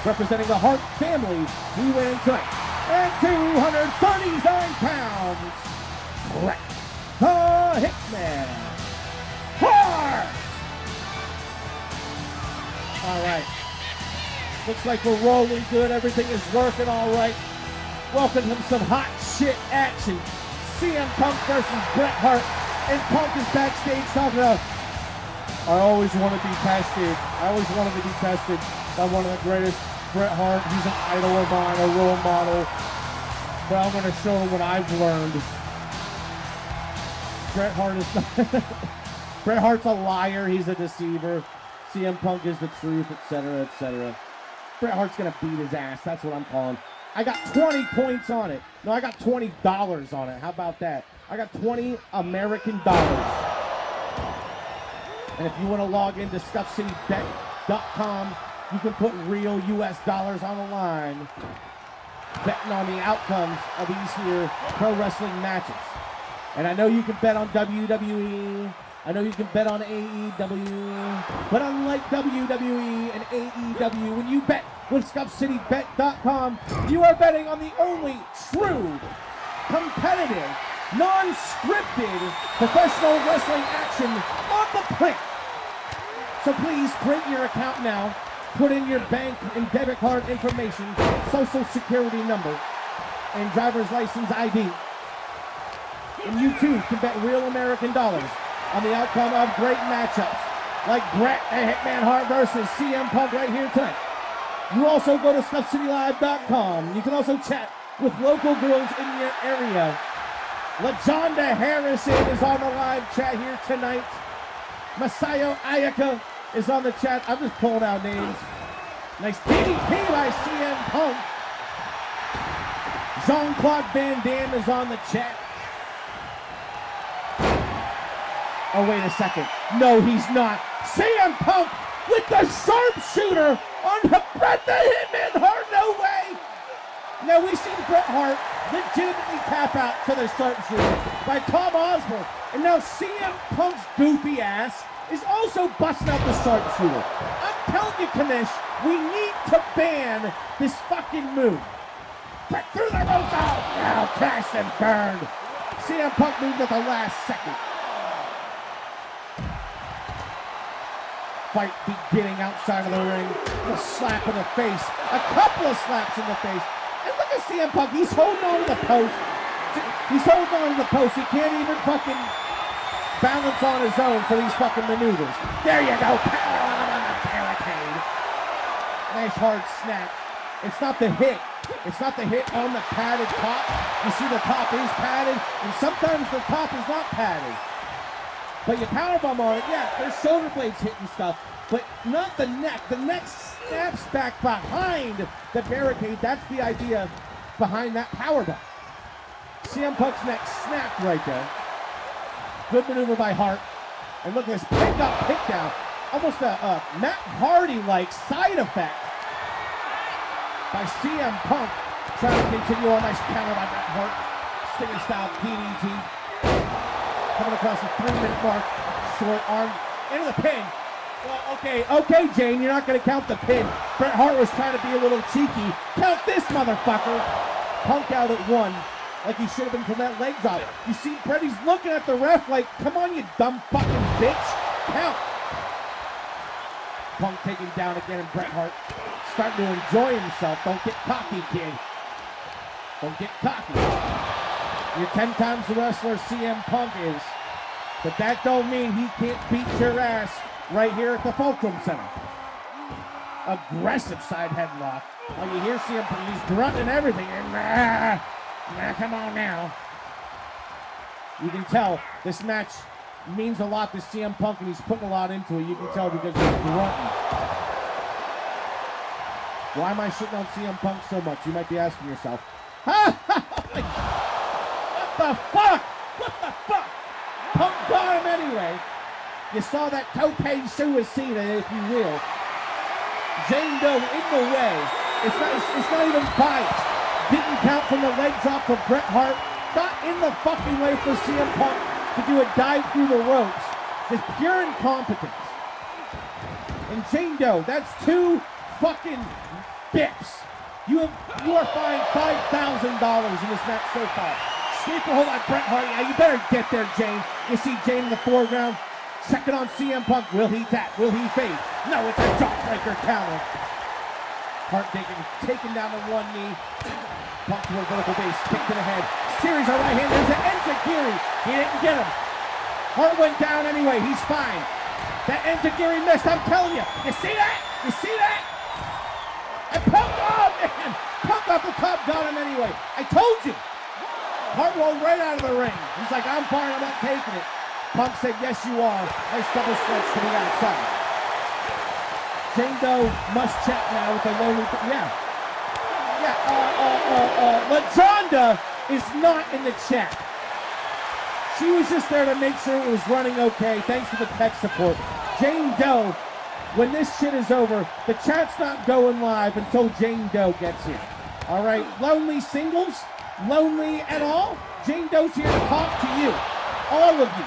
representing the Hart family, he went tonight at 239 pounds. Bret the Hitman Hart. All right. Looks like we're rolling good. Everything is working all right. Welcome to some hot shit action. CM Punk versus Bret Hart. And Punk is backstage talking about, I always want to be tested. I always wanted to be tested by one of the greatest, Bret Hart. He's an idol of mine, a role model. But I'm going to show him what I've learned. Bret Hart is Bret Hart's a liar. He's a deceiver. CM Punk is the truth, etc., etc. Bret Hart's going to beat his ass. That's what I'm calling. I got 20 points on it. No, I got $20 on it. How about that? I got 20 American dollars. And if you want to log into StuffCityBet.com, you can put real US dollars on the line, betting on the outcomes of these here pro wrestling matches. And I know you can bet on WWE. I know you can bet on AEW. But unlike WWE and AEW, when you bet with StuffCityBet.com, you are betting on the only true, competitive, non-scripted professional wrestling action on the planet. So please print your account now, put in your bank and debit card information, social security number, and driver's license ID. And you too can bet real American dollars on the outcome of great matchups like Bret the Hitman Hart versus CM Punk right here tonight. You also go to StuffCityLive.com. You can also chat with local girls in your area. LaJonda Harrison is on the live chat here tonight. Masayo Ayaka is on the chat. I'm just pulling out names. Nice DDP by CM Punk. Jean-Claude Van Damme is on the chat. Oh, wait a second. No, he's not. CM Punk with the sharpshooter on the Bret the Hitman Hart. Now, we've seen Bret Hart legitimately tap out to the sharpshooter by Tom Osborne. And now CM Punk's goofy ass is also busting out the sharpshooter. I'm telling you, Kanish, we need to ban this fucking move. Bret through the ropes out. Now crashed and burned. CM Punk moved at the last second. Fight beginning outside of the ring. A slap in the face. A couple of slaps in the face. And look at CM Punk. He's holding on to the post. He's holding on to the post. He can't even fucking balance on his own for these fucking maneuvers. There you go. Power on the barricade. Nice hard snap. It's not the hit. It's not the hit on the padded top. You see the top is padded, and sometimes the top is not padded. But you powerbomb on it, yeah, there's shoulder blades hitting stuff, but not the neck. The neck snaps back behind the barricade. That's the idea behind that powerbomb. CM Punk's neck snapped right there. Good maneuver by Hart. And look at this pick up, pick down. Almost a Matt Hardy-like side effect by CM Punk. Trying to continue on. Nice counter by Matt Hart. Stinger style DDT. Coming across the 3-minute mark. Short arm into the pin. Well, okay, Jane, you're not going to count the pin. Bret Hart was trying to be a little cheeky. Count this, motherfucker. Punk out at 1, like he should have been from that leg drop. You see, Bret, he's looking at the ref like, come on, you dumb fucking bitch. Count. Punk taken down again, and Bret Hart starting to enjoy himself. Don't get cocky, kid. Don't get cocky. You're 10 times the wrestler CM Punk is, but that don't mean he can't beat your ass right here at the Fulcrum Center. Aggressive side headlock. Oh, you hear CM Punk, he's grunting everything. Come on now. You can tell this match means a lot to CM Punk, and he's putting a lot into it. You can tell because he's grunting. Why am I shitting on CM Punk so much? You might be asking yourself. What the fuck? What the fuck? Punk got him anyway. You saw that tope suicida, if you will. Jane Doe in the way. It's not even biased. Didn't count from the leg drop for Bret Hart. Got in the fucking way for CM Punk to do a dive through the ropes. Just pure incompetence. And Jane Doe, that's 2 fucking bips. You are fined $5,000 in this match so far. Sleeper hold on Bret Hart. Yeah, you better get there, Jane. You see Jane in the foreground. Checking on CM Punk. Will he tap? Will he fade? No, it's a jawbreaker counter. Hart taken down to 1 knee. Punk to a vertical base. Kick to the head. Series of right hand. There's an enziguri. He didn't get him. Hart went down anyway. He's fine. That enziguri missed. I'm telling you. You see that? You see that? And Punk, oh man! Punk off the top got him anyway. I told you. Hart rolled right out of the ring. He's like, I'm fine, I'm not taking it. Punk said, yes, you are. Nice double stretch to the outside. Jane Doe must check now with the low loop. Yeah. LaJonda is not in the chat. She was just there to make sure it was running okay. Thanks for the tech support. Jane Doe, when this shit is over, the chat's not going live until Jane Doe gets here. All right, lonely singles, lonely and all, Jane Doe's here to talk to you, all of you.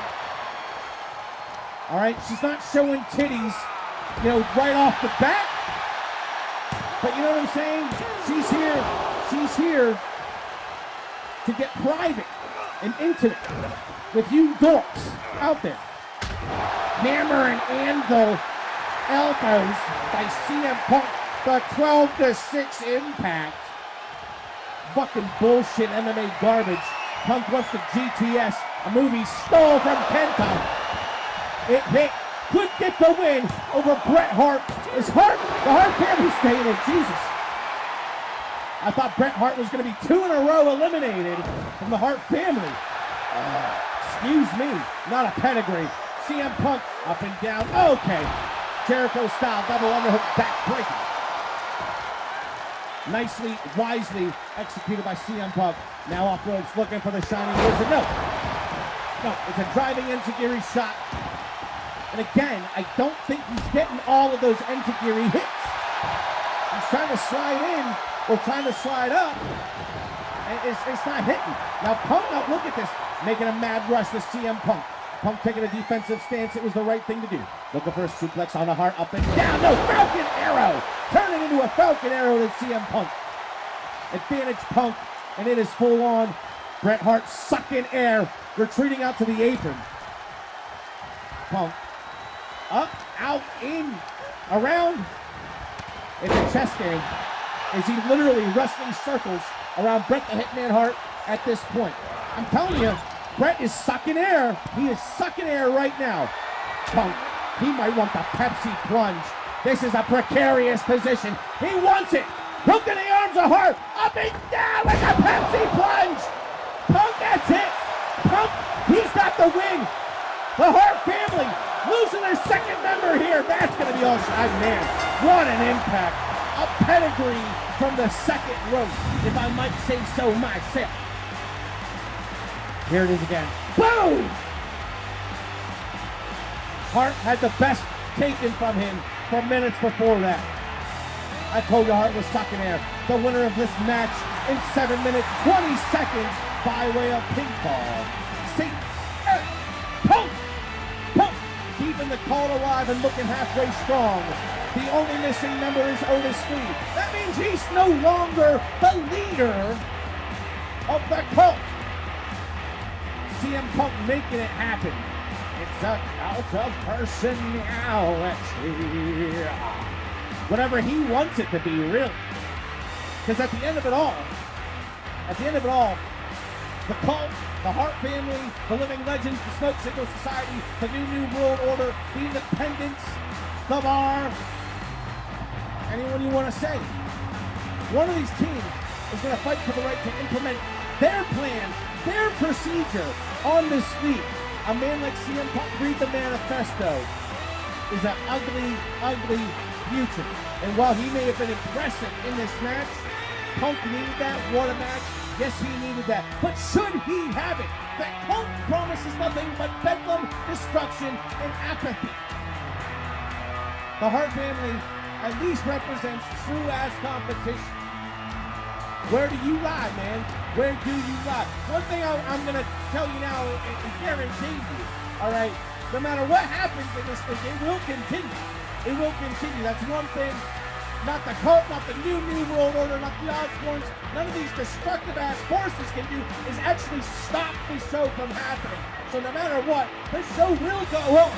All right, she's not showing titties, right off the bat. But you know what I'm saying? She's here to get private and intimate with you dorks out there. Hammer and anvil elbows by CM Punk, the 12-6 impact. Fucking bullshit MMA garbage. Punk wants the GTS, a movie stole from Penta. It hit, could get the win over Bret Hart. The Hart family staying in, Jesus. I thought Bret Hart was going to be 2 in a row eliminated from the Hart family. Excuse me, not a pedigree. CM Punk up and down, okay. Jericho style, double underhook back breaker. Nicely, wisely executed by CM Punk. Now off ropes, looking for the Shining Wizard. No, it's a driving enziguri shot. And again, I don't think he's getting all of those enziguri hits. He's trying to slide in, or trying to slide up, and it's not hitting. Now Punk, now look at this, making a mad rush to CM Punk. Punk taking a defensive stance. It was the right thing to do. Looking for a suplex on the Hart, up and down. No, Falcon Arrow! Turning into a Falcon Arrow to CM Punk. Advantage Punk, and it is full on. Bret Hart sucking air, retreating out to the apron. Punk, up, out, in, around. It's a chest game. Is he literally wrestling circles around Bret the Hitman Hart at this point? I'm telling you, Bret is sucking air. He is sucking air right now. Punk, he might want the Pepsi plunge. This is a precarious position. He wants it. Hook in the arms of Hart. Up and down with the Pepsi plunge. Punk, that's it. Punk, he's got the win. The Hart family losing their second member here. That's going to be all shot. Man, what an impact. A pedigree from the second rope, if I might say so myself. Here it is again. Boom! Hart had the best taken from him for minutes before that. I told you Hart was sucking air. The winner of this match in 7 minutes, 20 seconds by way of pinfall. See, Punk! Punk! Keeping the cult alive and looking halfway strong. The only missing member is Otis Lee. That means he's no longer the leader of the cult. CM Punk making it happen. It's a cult of personality. Whatever he wants it to be, really. Because at the end of it all, the cult, the Hart family, the Living Legends, the Smoke Signal Society, the New World Order, the Independents, the Bar, anyone you want to say. One of these teams is going to fight for the right to implement their plan, their procedure on this week. A man like CM Punk, read the manifesto, is an ugly, ugly future. And while he may have been impressive in this match, Punk needed that. What a match. Yes, he needed that. But should he have it? The Punk promises nothing but bedlam, destruction, and apathy. The Hart family at least represents true ass competition. Where do you lie, man? Where do you lie? One thing I'm going to tell you now and guarantee you, all right, no matter what happens in this thing, it will continue. It will continue. That's one thing. Not the cult, not the New World Order, not the Osborns. None of these destructive-ass forces can do is actually stop the show from happening. So no matter what, the show will go on.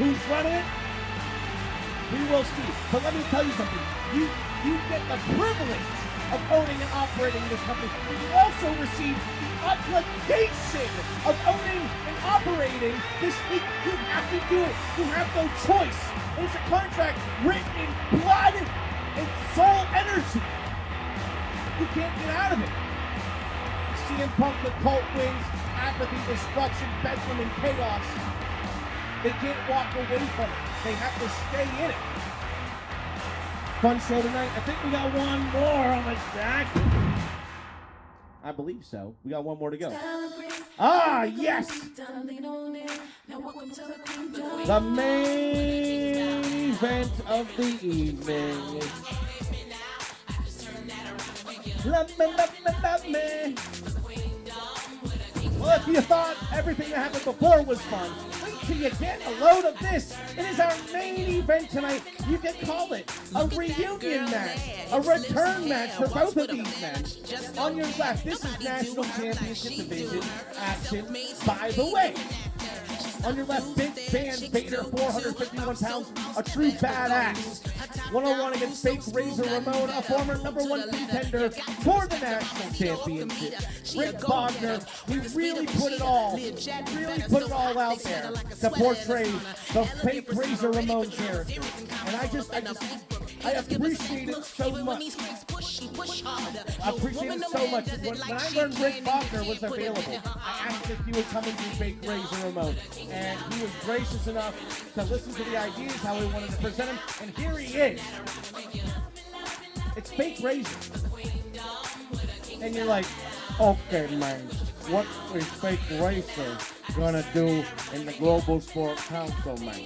Who's running it? We will see. But let me tell you something. You get the privilege of owning and operating this company. You also receive the obligation of owning and operating this league. You have to do it. You have no choice. It's a contract written in blood and soul energy. You can't get out of it. CM Punk, the cult wins, apathy, destruction, bedlam, and chaos. They can't walk away from it. They have to stay in it. Fun show tonight. I think we got one more on the stack. I believe so. We got one more to go. Ah, yes! The main event of the evening. Love me, love me, love me. Well, if you thought everything that happened before was fun, wait till you get a load of this. It is our main event tonight. You can call it a reunion match, a return match for both of these men. On your left, this is National Championship Division action, by the way. On your left, Big Van Vader, 451 pounds, a true badass. 101 against fake Razor Ramon, a former #1 contender for the national championship. Rick Bogner, he really put it all out there to portray the fake Razor Ramon character. And I appreciate it so much. I appreciate it so much. When I learned Rick Bogner was available, I asked if he would come and do fake Razor Ramon. And he was gracious enough to listen to the ideas, how he wanted to present them, and here he is. It's fake Razor. And you're like, okay, man, what is fake Razor gonna do in the Global Sport Council, man?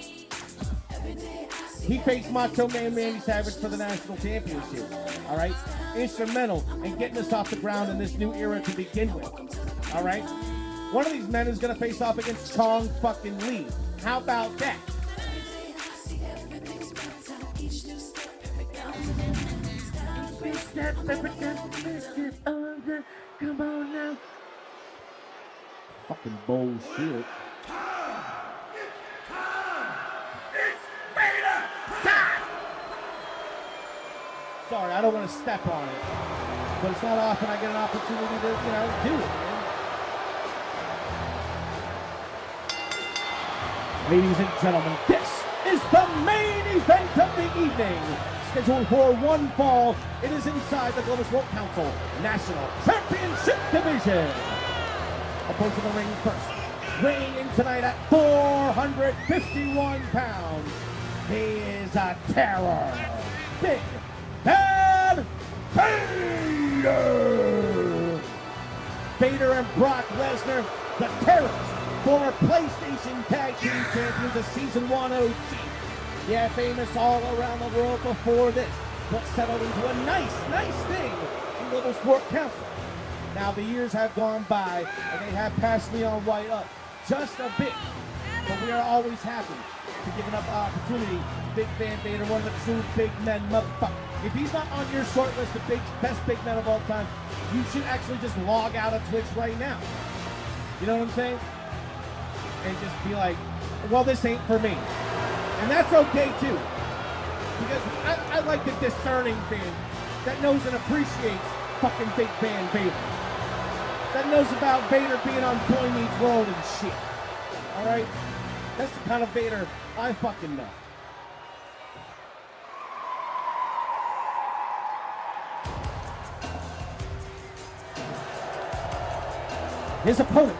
He faced Macho Man Randy Savage for the national championship. All right, instrumental in getting us off the ground in this new era to begin with. All right, one of these men is gonna face off against Chong fucking Lee. How about that? Come on now. Fucking bullshit. Sorry, I don't want to step on it, but it's not often I get an opportunity to, do it, man. Ladies and gentlemen, this is the main event of the evening. Scheduled for one fall, it is inside the Global Sport Council National Championship Division. Approaching the ring first, weighing in tonight at 451 pounds. He is a terror. Big Bad Vader! Vader and Brock Lesnar, the Terrors, former PlayStation Tag Team Champions, the Season 1 OG. Yeah, famous all around the world before this, but settled into a nice thing in Global Sport Council. Now the years have gone by, and they have passed Leon White up just a bit, but we are always happy to give an opportunity to Big Van Vader, one of the true big men, motherfucker. If he's not on your short list of best big men of all time, you should actually just log out of Twitch right now. You know what I'm saying? And just be like, well, this ain't for me. And that's okay too. Because I like the discerning fan that knows and appreciates fucking Big Van Vader. That knows about Vader being on Boy Meets World and shit. Alright? That's the kind of Vader I fucking know. His opponent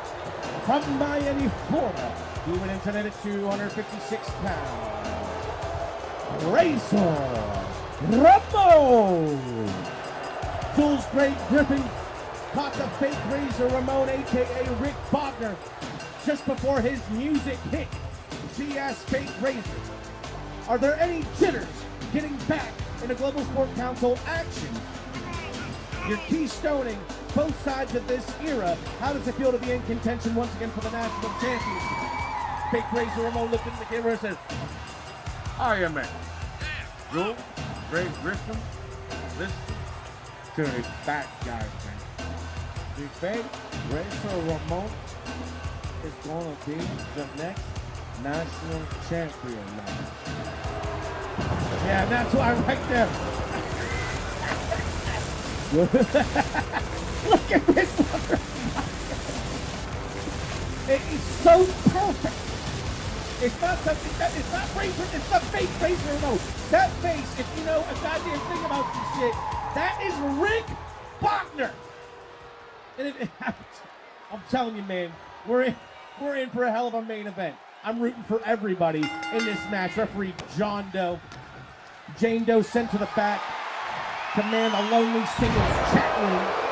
from Miami, Florida, he went in tonight at 256 pounds. Razor Ramon. Jules Great Griffin caught the fake Razor Ramon, a.k.a. Rick Bogner, just before his music hit. GS Fake Razor. Are there any jitters getting back in the Global Sport Council action? You're keystoning both sides of this era. How does it feel to be in contention once again for the national championship? Fake Razor Ramon looked into the camera and said, Iron Man. Jules, Great Griffin, listen to the fat guys, man. The fake Razor Ramon is going to be the next national champion now. yeah, that's why right there. Look at this one. It's so perfect. It's not Razor, it's the fake Razor Ramon. That face, if you know a goddamn thing about this shit, that is Rick Bogner. And I'm telling you, man, we're in for a hell of a main event. I'm rooting for everybody in this match. Referee John Doe. Jane Doe sent to the back. Command a lonely singles chat room.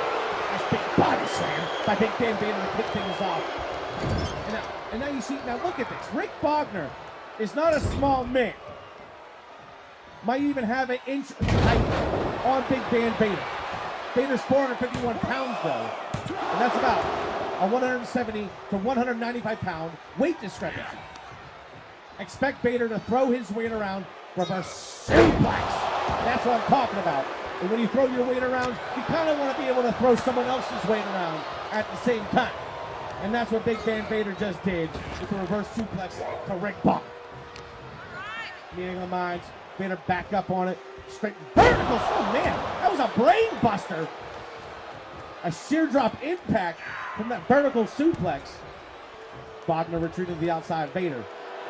Nice big body slam by Big Van Vader to kick things off. And now you see, now look at this. Rick Bogner is not a small man. Might even have an inch height on Big Van Vader. Vader's 451 pounds though. And that's about a 170 to 195 pound weight discrepancy. Expect Vader to throw his weight around, reverse suplex. That's what I'm talking about. And when you throw your weight around, you kind of want to be able to throw someone else's weight around at the same time. And that's what Big Van Vader just did with the reverse suplex to Rick Bogner. Meeting the minds, Vader back up on it. Straight vertical. Oh man, that was a brain buster. A sheer drop impact from that vertical suplex. Bogner retreating to the outside. Vader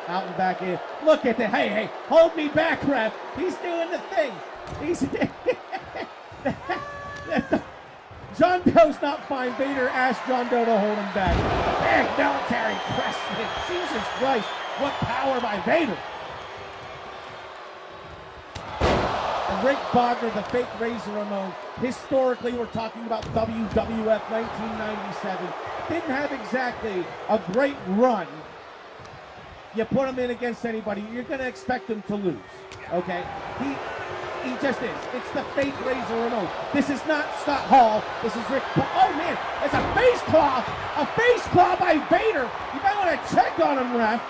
out and back in. Look at that. Hey, hold me back, ref. He's doing the thing. He's John Doe's not fine. Vader asked John Doe to hold him back. Big military press. Jesus Christ, what power by Vader. And Rick Bogner, the fake Razor Ramon, historically we're talking about WWF 1997, didn't have exactly a great run. You put him in against anybody, you're going to expect him to lose. Okay? He just is. It's the fake Razor Ramon. This is not Scott Hall. This is Rick. Oh man, it's a face claw. A face claw by Vader. You might want to check on him, ref.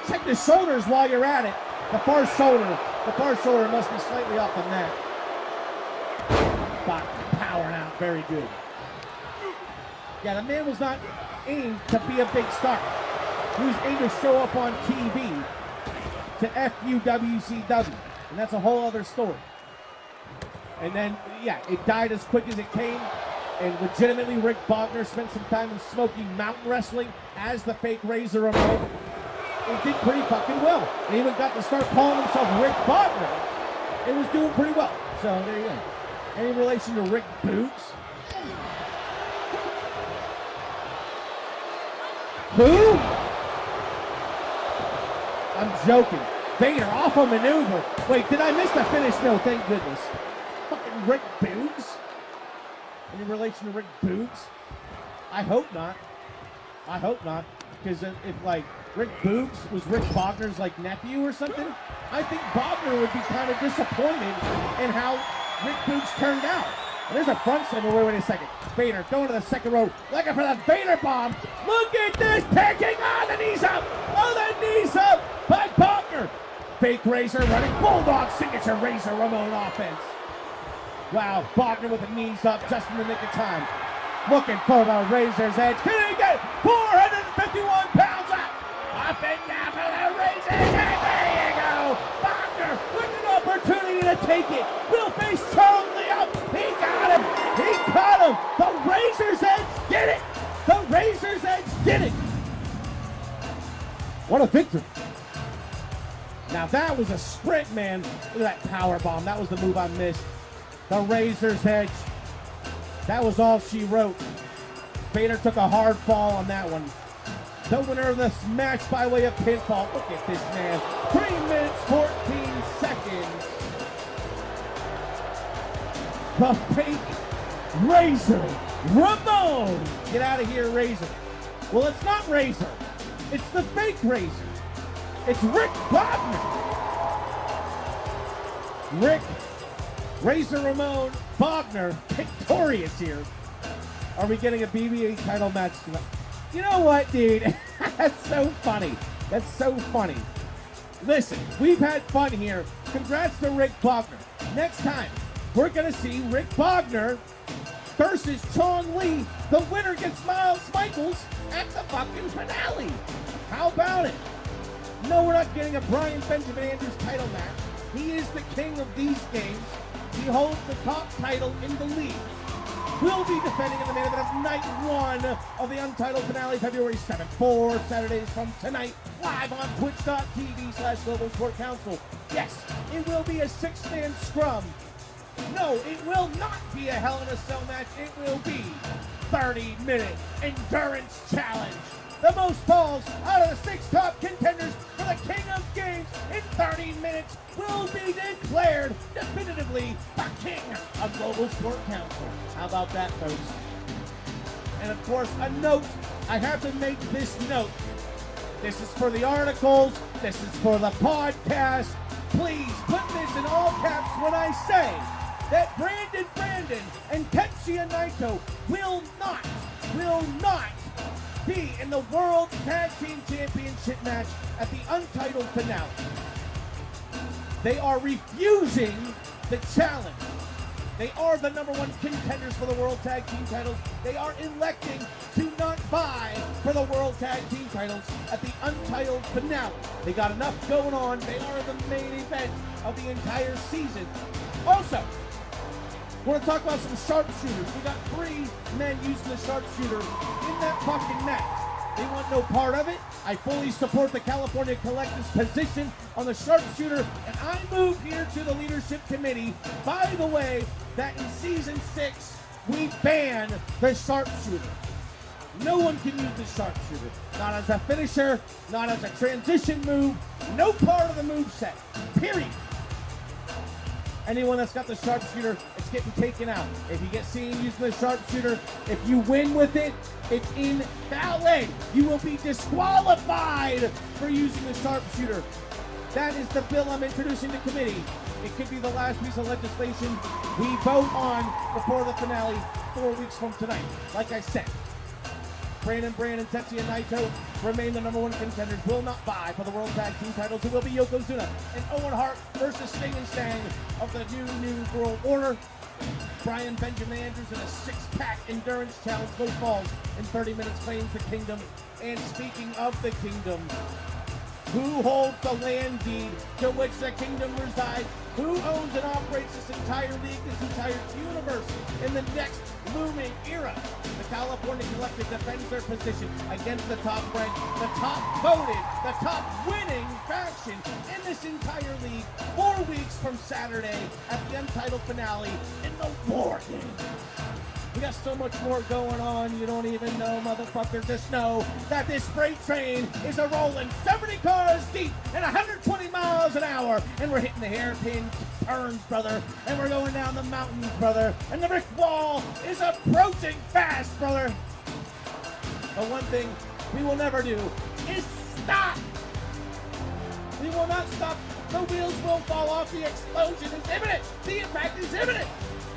Check the shoulders while you're at it. The far shoulder must be slightly off the net. But powering out, very good. Yeah, the man was not aimed to be a big star. He was aimed to show up on TV to FUWCW. And that's a whole other story. And then, yeah, it died as quick as it came. And legitimately, Rick Bogner spent some time in Smoky Mountain Wrestling as the fake Razor Ramon. It did pretty fucking well. And even got to start calling himself Rick Bogner. It was doing pretty well. So there you go. Any relation to Rick Boots? Who? I'm joking. Vader off a maneuver. Wait, did I miss the finish? No, thank goodness. Fucking Rick Boots? Any relation to Rick Boots? I hope not. I hope not. Because if like Rick Boots was Rick Bogner's like nephew or something, I think Bogner would be kind of disappointed in how Rick Boots turned out. And there's a front slammer. Wait a second. Vader going to the second row, looking for the Vader bomb. Look at this, picking on the knees up. Oh, the knees up by Bogner. Fake Razor running Bulldog signature Razor Ramon offense. Wow, Bogner with the knees up just in the nick of time. Looking for the Razor's edge. Can he get 451 pounds up? Up and down for the Razor's edge. There you go. Bogner with an opportunity to take it. Will face Charles Lee up. He got him. He caught him. The Razor's edge did it. The Razor's edge did it. What a victory. Now that was a sprint, man. Look at that power bomb. That was the move I missed. The Razor's edge. That was all she wrote. Vader took a hard fall on that one. The winner of this match by way of pinfall. Look at this man. 3 minutes, 14 seconds. The fake Razor Ramon. Get out of here, Razor. Well, it's not Razor. It's the fake Razor. It's Rick Bogner. Rick Razor Ramon Bogner victorious here. Are we getting a BBA title match tonight? You know what, dude? That's so funny. That's so funny. Listen, we've had fun here. Congrats to Rick Bogner. Next time, we're going to see Rick Bogner versus Chong Lee. The winner gets Miles Michaels at the fucking finale. How about it? No, we're not getting a Brian Benjamin Andrews title match. He is the king of these games. He holds the top title in the league. We'll be defending in the main event of night 1 of the Untitled finale, February 7th. 4 Saturdays from tonight, live on twitch.tv/Global Sport Council. Yes, it will be a 6-man scrum. No, it will not be a Hell in a Cell match. It will be 30-minute endurance challenge. The most falls out of the 6 top contenders for the King of Games in 30 minutes will be declared definitively the King of Global Sport Council. How about that, folks? And of course, a note. I have to make this note. This is for the articles. This is for the podcast. Please put this in all caps when I say that Brandon and Tetsuya Naito will not be in the World Tag Team Championship match at the Untitled finale. They are refusing the challenge. They are the #1 contenders for the World Tag Team titles. They are electing to not vie for the World Tag Team titles at the Untitled finale. They got enough going on. They are the main event of the entire season. Also, we're going to talk about some sharpshooters. We got 3 men using the sharpshooter in that fucking match. They want no part of it. I fully support the California Collective's position on the sharpshooter, and I move here to the leadership committee, by the way, that in season 6, we ban the sharpshooter. No one can use the sharpshooter. Not as a finisher, not as a transition move, no part of the moveset. Period. Anyone that's got the sharpshooter, it's getting taken out. If you get seen using the sharpshooter, if you win with it, it's invalid. You will be disqualified for using the sharpshooter. That is the bill I'm introducing to committee. It could be the last piece of legislation we vote on before the finale 4 weeks from tonight. Like I said, Brandon, Tetsuya Naito remain the #1 contenders. Will not vie for the World Tag Team titles. It will be Yokozuna and Owen Hart versus Sting and Stang of the new World Order. Brian Benjamin Andrews in a 6-pack endurance challenge. Both falls in 30 minutes claims the kingdom. And speaking of the kingdom, who holds the land deed to which the kingdom resides? Who owns and operates this entire league, this entire universe in the next looming era? The California Collective defends their position against the top ranked, the top voted, the top winning faction in this entire league 4 weeks from Saturday at the Untitled finale in the War Games. We got so much more going on, you don't even know, motherfucker. Just know that this freight train is a rolling 70 cars deep and 120 miles an hour. And we're hitting the hairpin turns, brother. And we're going down the mountains, brother. And the brick wall is approaching fast, brother. But one thing we will never do is stop. We will not stop. The wheels will fall off. The explosion is imminent. The impact is imminent.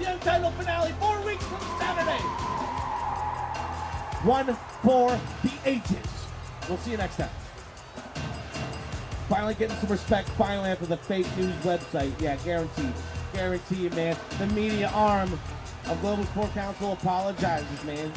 The Untitled finale 4 weeks from Saturday. One for the ages. We'll see you next time. Finally getting some respect, finally, after the fake news website. Yeah, guarantee you, man. The media arm of Global Sport Council apologizes, man.